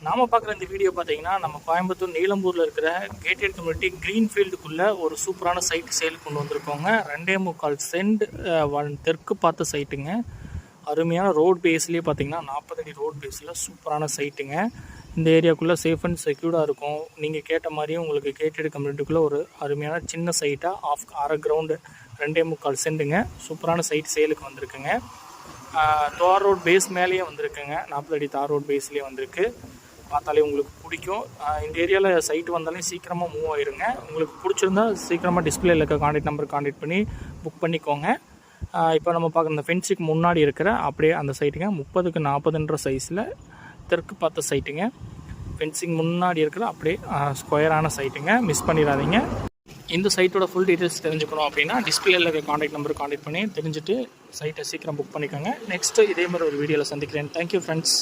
நாம் பார்க்குற இந்த வீடியோ பார்த்தீங்கன்னா நம்ம கோயம்புத்தூர் நீலம்பூரில் இருக்கிற கேட்டட் கம்யூனிட்டி க்ரீன்ஃபீல்டுக்குள்ளே ஒரு சூப்பரான சைட்டு சேல் கொண்டு வந்திருக்கோங்க. 2.25 சென்ட் தெற்கு பார்த்த சைட்டுங்க. அருமையான ரோட் பேஸ்லேயே பார்த்தீங்கன்னா 40 அடி ரோட் பேஸில் சூப்பரான சைட்டுங்க. இந்த ஏரியாவுக்குள்ளே சேஃப் அண்ட் செக்யூர்டாக இருக்கும். நீங்கள் கேட்ட மாதிரியும் உங்களுக்கு கேட்டட் கம்யூனிட்டிக்குள்ளே ஒரு அருமையான சின்ன சைட்டாக அரை கிரவுண்டு 2.25 சென்ட்டுங்க. சூப்பரான சைட் சேலுக்கு வந்திருக்குங்க. தார் ரோட் பேஸ் மேலேயே வந்திருக்குங்க. 40 அடி தார் ரோட் பேஸ்லேயே வந்திருக்கு. பார்த்தாலே உங்களுக்கு பிடிக்கும். இந்த ஏரியாவில் சைட்டு வந்தாலே சீக்கிரமாக மூவ் ஆயிருங்க. உங்களுக்கு பிடிச்சிருந்தா சீக்கிரமாக டிஸ்பிளேயில் இருக்க கான்டாக்ட் நம்பர் கான்டாக்ட் பண்ணி புக் பண்ணிக்கோங்க. இப்போ நம்ம பார்க்குற இந்த ஃபென்ஸுக்கு முன்னாடி இருக்கிற அப்படியே அந்த சைட்டுங்க 30க்கு 40ன்ற சைஸில் தெற்கு பார்த்த சைட்டுங்க. ஃபென்சிங் முன்னாடி இருக்கிற அப்படியே ஸ்கொயரான சைட்டுங்க. மிஸ் பண்ணிடாதீங்க. இந்த சைட்டோட ஃபுல் டீட்டெயில்ஸ் தெரிஞ்சுக்கணும் அப்படின்னா டிஸ்பிளேயில் இருக்க கான்டாக்ட் நம்பர் கான்டாக்ட் பண்ணி தெரிஞ்சுட்டு சைட்டை சீக்கிரம் புக் பண்ணிக்கோங்க. நெக்ஸ்ட்டு இதே மாதிரி ஒரு வீடியோவில் சந்திக்கிறேன். Thank you friends.